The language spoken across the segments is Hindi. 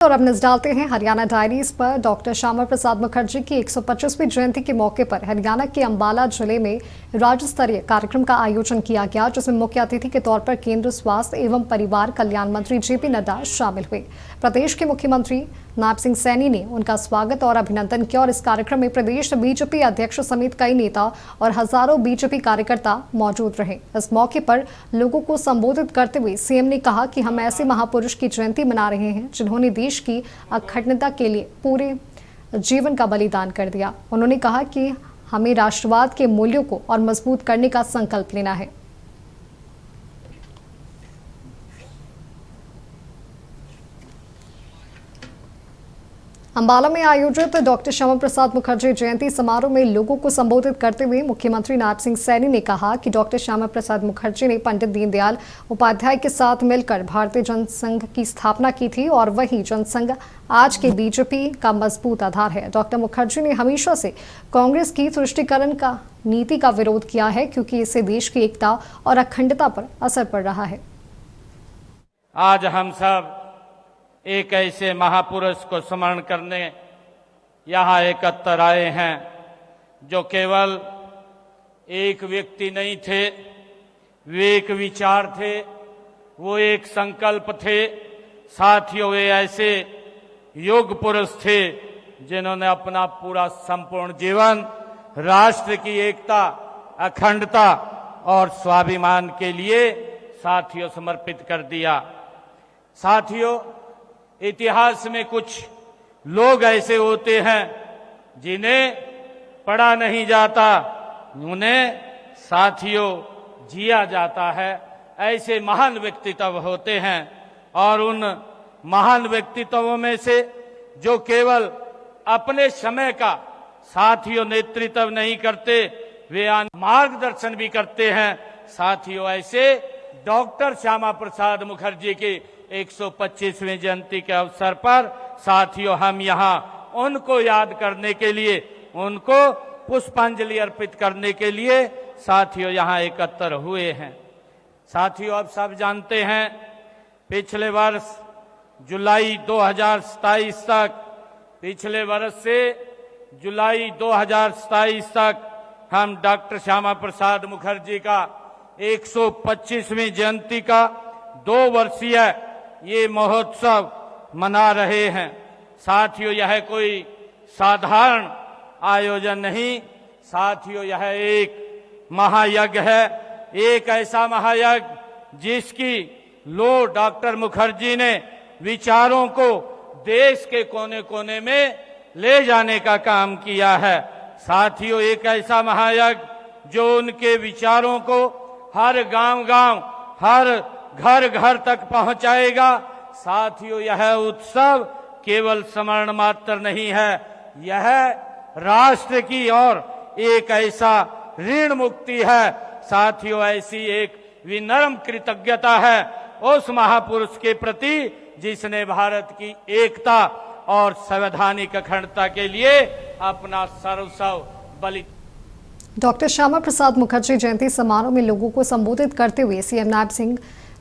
और अब नजर डालते हैं हरियाणा डायरीज पर। डॉक्टर श्यामा प्रसाद मुखर्जी की 125वीं जयंती के मौके पर हरियाणा के अंबाला जिले में राज्य स्तरीय कार्यक्रम का आयोजन किया गया, जिसमें मुख्य अतिथि के तौर पर केंद्रीय स्वास्थ्य एवं परिवार कल्याण मंत्री जेपी नड्डा शामिल हुए। प्रदेश के मुख्यमंत्री नायब सिंह सैनी ने उनका स्वागत और अभिनंदन किया और इस कार्यक्रम में प्रदेश बीजेपी अध्यक्ष समेत कई नेता और हजारों बीजेपी कार्यकर्ता मौजूद रहे। इस मौके पर लोगों को संबोधित करते हुए सीएम ने कहा कि हम ऐसे महापुरुष की जयंती मना रहे हैं जिन्होंने देश की अखंडता के लिए पूरे जीवन का बलिदान कर दिया। उन्होंने कहा कि हमें राष्ट्रवाद के मूल्यों को और मजबूत करने का संकल्प लेना है। अंबाला में आयोजित डॉक्टर श्यामा प्रसाद मुखर्जी जयंती समारोह में लोगों को संबोधित करते हुए मुख्यमंत्री नायब सिंह सैनी ने कहा कि डॉक्टर श्यामा प्रसाद मुखर्जी ने पंडित दीनदयाल उपाध्याय के साथ मिलकर भारतीय जनसंघ की स्थापना की थी और वही जनसंघ आज के बीजेपी का मजबूत आधार है। डॉक्टर मुखर्जी ने हमेशा से कांग्रेस की तुष्टीकरण का नीति का विरोध किया है, क्योंकि इससे देश की एकता और अखंडता पर असर पड़ रहा है। आज हम सब एक ऐसे महापुरुष को स्मरण करने यहाँ एकत्र आए हैं जो केवल एक व्यक्ति नहीं थे, वे एक विचार थे, वो एक संकल्प थे। साथियों, वे ऐसे योग पुरुष थे जिन्होंने अपना पूरा संपूर्ण जीवन राष्ट्र की एकता, अखंडता और स्वाभिमान के लिए साथियों समर्पित कर दिया। साथियों, इतिहास में कुछ लोग ऐसे होते हैं जिन्हें पढ़ा नहीं जाता, उन्हें साथियों जिया जाता है। ऐसे महान व्यक्तित्व होते हैं और उन महान व्यक्तित्वों में से जो केवल अपने समय का साथियों नेतृत्व नहीं करते, वे मार्गदर्शन भी करते हैं। साथियों, ऐसे डॉक्टर श्यामा प्रसाद मुखर्जी की 125वीं जयंती के अवसर पर साथियों हम यहाँ उनको याद करने के लिए, उनको पुष्पांजलि अर्पित करने के लिए साथियों यहाँ एकत्र हुए हैं। साथियों, आप सब जानते हैं पिछले वर्ष जुलाई 2027 तक, पिछले वर्ष से जुलाई 2027 तक हम डॉक्टर श्यामा प्रसाद मुखर्जी का 125वीं जयंती का 2 वर्षीय ये महोत्सव मना रहे हैं। साथियों, यह कोई साधारण आयोजन नहीं, साथियों यह एक महायज्ञ है, एक ऐसा महायज्ञ जिसकी लो डॉक्टर मुखर्जी ने विचारों को देश के कोने कोने में ले जाने का काम किया है। साथियों, एक ऐसा महायज्ञ जो उनके विचारों को हर गांव-गांव, हर घर-घर तक पहुंचाएगा। साथियों, यह उत्सव केवल स्मरण मात्र नहीं है, यह राष्ट्र की ओर एक ऐसा ऋण मुक्ति है। साथियों, ऐसी एक विनम्र कृतज्ञता है उस महापुरुष के प्रति जिसने भारत की एकता और संवैधानिक अखंडता के लिए अपना सर्वस्व बलि। डॉक्टर श्यामा प्रसाद मुखर्जी जयंती समारोह में लोगों को संबोधित करते हुए सीएम नायब सिंह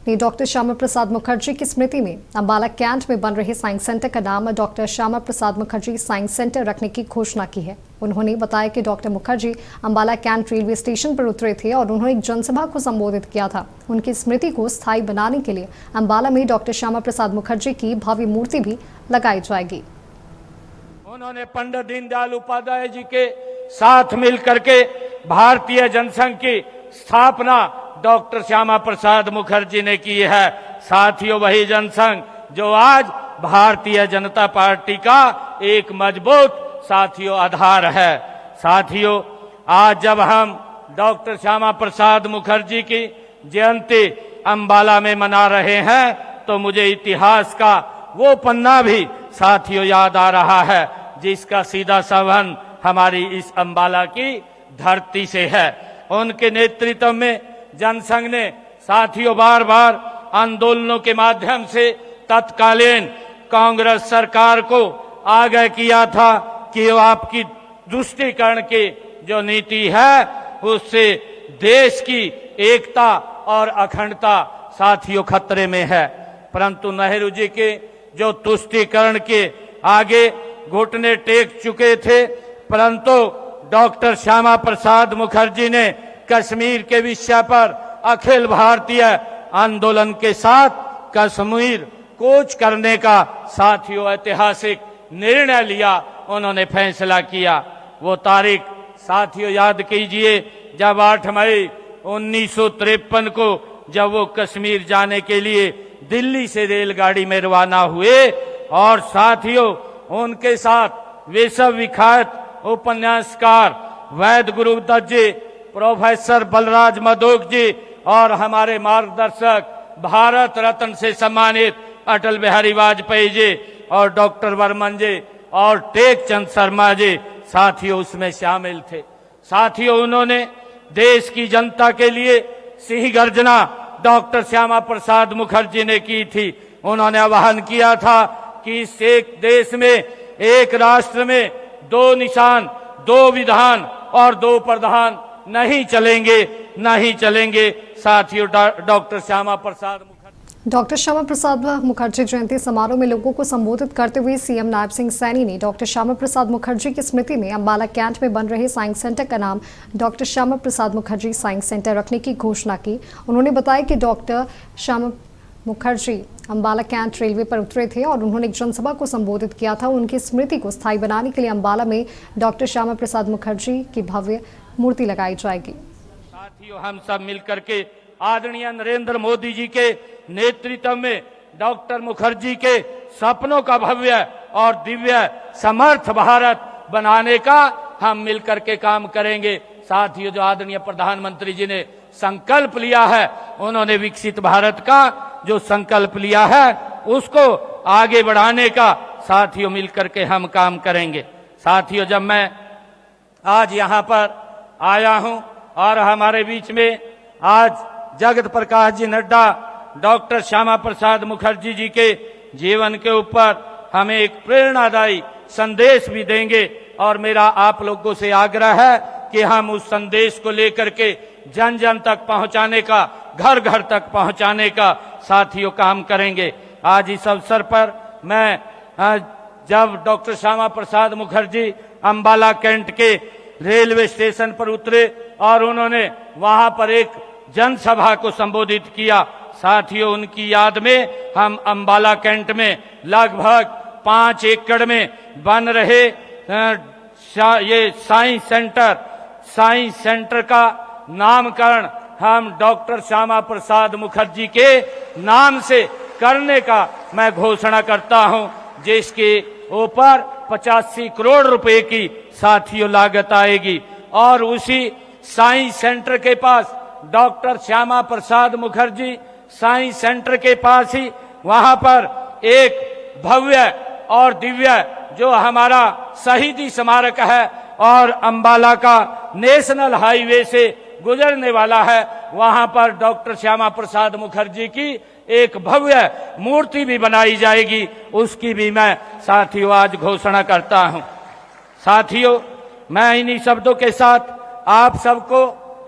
ने डॉक्टर श्यामा प्रसाद मुखर्जी की स्मृति में अंबाला कैंट में बन रहे साइंस सेंटर का नाम doctor Shyama Prasad Mukherjee science centre रखने की घोषणा की है। उन्होंने बताया कि doctor Mukherjee Ambala cantt railway station पर उतरे थे और उन्होंने एक जनसभा को संबोधित किया था। उनकी स्मृति को स्थायी बनाने के लिए अंबाला में डॉक्टर श्यामा प्रसाद मुखर्जी की भव्य मूर्ति भी लगाई जाएगी। उन्होंने पंडित दीनदयाल उपाध्याय जी के साथ मिलकर के भारतीय जनसंघ की स्थापना डॉक्टर श्यामा प्रसाद मुखर्जी ने की है। साथियों, वही जनसंघ जो आज भारतीय जनता पार्टी का एक मजबूत साथियों आधार है। साथियों, आज जब हम डॉक्टर श्यामा प्रसाद मुखर्जी की जयंती अंबाला में मना रहे हैं तो मुझे इतिहास का वो पन्ना भी साथियों याद आ रहा है जिसका सीधा संबंध हमारी इस अंबाला की धरती से है। उनके नेतृत्व में जनसंघ ने साथियों बार बार आंदोलनों के माध्यम से तत्कालीन कांग्रेस सरकार को आगाह किया था कि वो आपकी तुष्टीकरण की जो नीति है उससे देश की एकता और अखंडता साथियों खतरे में है। परंतु नेहरू जी के जो तुष्टीकरण के आगे घुटने टेक चुके थे, परंतु डॉक्टर श्यामा प्रसाद मुखर्जी ने कश्मीर के विषय पर अखिल भारतीय आंदोलन के साथ कश्मीर कूच करने का साथियों ऐतिहासिक निर्णय लिया, उन्होंने फैसला किया। वो तारीख साथियों याद कीजिए, जब 8 मई 1953 को जब वो कश्मीर जाने के लिए दिल्ली से रेलगाड़ी में रवाना हुए, और साथियों उनके साथ विश्व विख्यात उपन्यासकार वैद गुरुदत्त जी, प्रोफेसर बलराज मधोक जी और हमारे मार्गदर्शक भारत रत्न से सम्मानित अटल बिहारी वाजपेयी जी और डॉक्टर वर्मन जी और टेकचंद शर्मा जी साथियों उसमें शामिल थे। साथियों उन्होंने देश की जनता के लिए सिंह गर्जना डॉक्टर श्यामा प्रसाद मुखर्जी ने की थी। उन्होंने आह्वान किया था कि इस एक देश में, एक राष्ट्र में 2 निशान, 2 विधान और 2 प्रधान नहीं चलेंगे, नहीं चलेंगे। साथियों डॉक्टर श्यामा प्रसाद डॉक्टर श्यामा प्रसाद मुखर्जी जयंती समारोह में लोगों को संबोधित करते हुए सीएम नायब सिंह सैनी ने डॉक्टर श्यामा प्रसाद मुखर्जी की स्मृति में अंबाला कैंट में बन रहे साइंस सेंटर का नाम doctor Shyama Prasad Mukherjee science centre रखने की घोषणा की। उन्होंने बताया कि doctor Shyama Mukherjee Ambala cantt railway पर उतरे थे और उन्होंने एक जनसभा को संबोधित किया था। उनकी स्मृति को स्थायी बनाने के लिए अंबाला में डॉक्टर श्यामा प्रसाद मुखर्जी की भव्य मूर्ति लगाई जाएगी। साथियों हम सब मिलकर के आदरणीय नरेंद्र मोदी जी के नेतृत्व में डॉक्टर मुखर्जी के सपनों का भव्य और दिव्य समर्थ भारत बनाने का हम मिलकर के काम करेंगे। साथियों जो आदरणीय प्रधानमंत्री जी ने संकल्प लिया है, उन्होंने विकसित भारत का जो संकल्प लिया है उसको आगे बढ़ाने का साथियों मिलकर के हम काम करेंगे। साथियों जब मैं आज यहाँ पर आया हूँ और हमारे बीच में आज जगत प्रकाश जी नड्डा डॉक्टर श्यामा प्रसाद मुखर्जी जी के जीवन के ऊपर हमें एक प्रेरणादायी संदेश भी देंगे, और मेरा आप लोगों से आग्रह है कि हम उस संदेश को लेकर के जन जन तक पहुंचाने का, घर घर तक पहुंचाने का साथियों काम करेंगे। आज इस अवसर पर मैं जब डॉक्टर श्यामा प्रसाद मुखर्जी अंबाला कैंट के रेलवे स्टेशन पर उतरे और उन्होंने वहां पर एक जनसभा को संबोधित किया, साथियों उनकी याद में हम अंबाला कैंट में लगभग 5 एकड़ में बन रहे ये साइंस सेंटर का नामकरण हम डॉक्टर श्यामा प्रसाद मुखर्जी के नाम से करने का मैं घोषणा करता हूं, जिसके ऊपर 85 करोड़ रुपए की साथियों लागत आएगी। और उसी साइंस सेंटर के पास doctor Shyama Prasad Mukherjee science centre के पास ही वहां पर एक भव्य और दिव्य जो हमारा शहीदी स्मारक है और अंबाला का नेशनल हाईवे से गुजरने वाला है, वहां पर डॉक्टर श्यामा प्रसाद मुखर्जी की एक भव्य मूर्ति भी बनाई जाएगी। उसकी भी मैं साथियों आज घोषणा करता हूं। साथियों मैं इन्हीं शब्दों के साथ आप सबको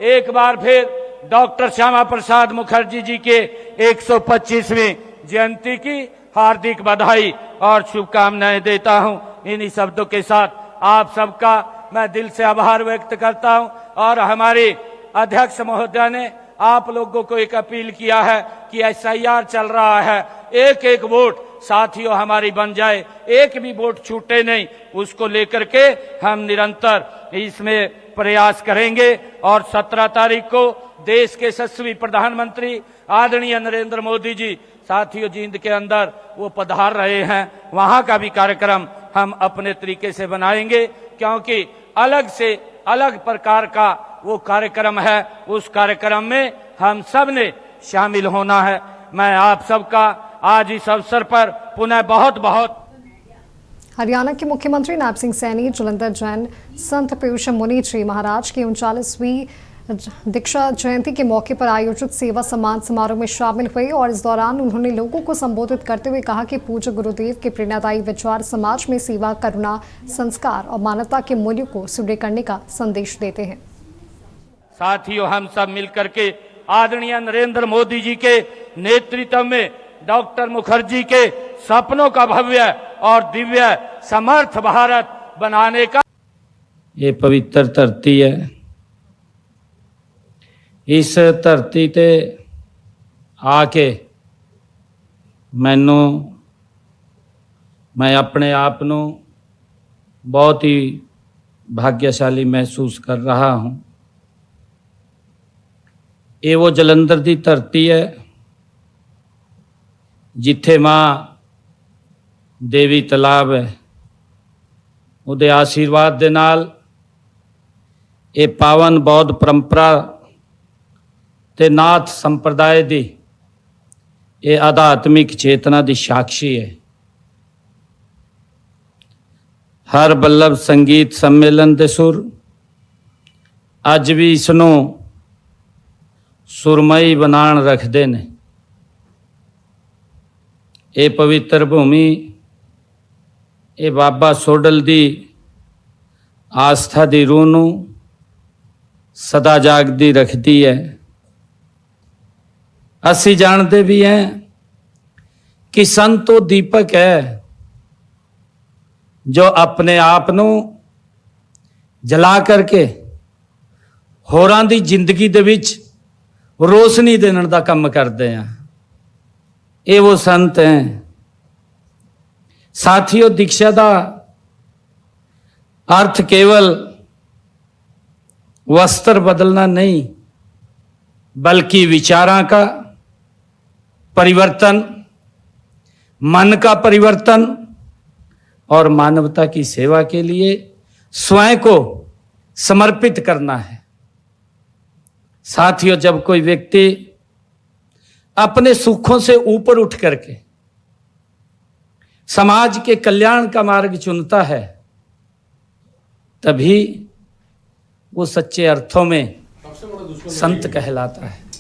एक बार फिर डॉक्टर श्यामा प्रसाद मुखर्जी जी के 125वीं जयंती की हार्दिक बधाई और शुभकामनाएं देता हूं। इन्हीं शब्दों के साथ आप सबका मैं दिल से आभार व्यक्त करता हूं। और हमारे अध्यक्ष महोदय ने आप लोगों को एक अपील किया है कि SIR चल रहा है, एक एक वोट साथियों हमारी बन जाए, एक भी वोट छूटे नहीं, उसको लेकर के हम निरंतर इसमें प्रयास करेंगे। और 17 तारीख को देश के यशस्वी प्रधानमंत्री आदरणीय नरेंद्र मोदी जी साथियों जींद के अंदर वो पधार रहे हैं, वहां का भी कार्यक्रम हम अपने तरीके से बनाएंगे, क्योंकि अलग से अलग प्रकार का वो कार्यक्रम है। उस कार्यक्रम में हम सब ने शामिल होना है। मैं आप सबका आज इस अवसर पर पुनः बहुत बहुत। हरियाणा के मुख्यमंत्री नायब सिंह सैनी जलंधर जैन संत पीयूष मुनि जी महाराज की 39वीं दीक्षा जयंती के मौके पर आयोजित सेवा सम्मान समारोह में शामिल हुए और इस दौरान उन्होंने लोगों को संबोधित करते हुए कहा कि पूज्य गुरुदेव के प्रेरणादायी विचार समाज में सेवा, करुणा, संस्कार और मानवता के मूल्यों को सुदृढ़ करने का संदेश देते हैं। साथियों हम सब मिलकर के आदरणीय नरेंद्र मोदी जी के नेतृत्व में डॉक्टर मुखर्जी के सपनों का भव्य और दिव्य समर्थ भारत बनाने का ये पवित्र धरती है। इस धरती ते आके मैं अपने आप को बहुत ही भाग्यशाली महसूस कर रहा हूँ। ये वो जलंधर की धरती है जिथे माँ देवी तलाब है, उहदे आशीर्वाद दे नाल ये पावन बौद्ध परंपरा ते नाथ संप्रदाय दी ये आध्यात्मिक चेतना दी साक्षी है। हर बल्लभ संगीत सम्मेलन दे सुर अज भी इसनों सुरमई बनाण रखते ने। ये पवित्र भूमि ये बाबा सोडल दी आस्था दी रूह नूं सदा जागदी रखती है। असी जानते भी हैं कि संत तो दीपक है जो अपने आप नूं जला करके होरां दी जिंदगी दे विच रोशनी देने का काम करते हैं। ये वो संत हैं। साथियों, दीक्षा का अर्थ केवल वस्त्र बदलना नहीं बल्कि विचारों का परिवर्तन, मन का परिवर्तन और मानवता की सेवा के लिए स्वयं को समर्पित करना है। साथियों, जब कोई व्यक्ति अपने सुखों से ऊपर उठ करके समाज के कल्याण का मार्ग चुनता है तभी वो सच्चे अर्थों में संत कहलाता है।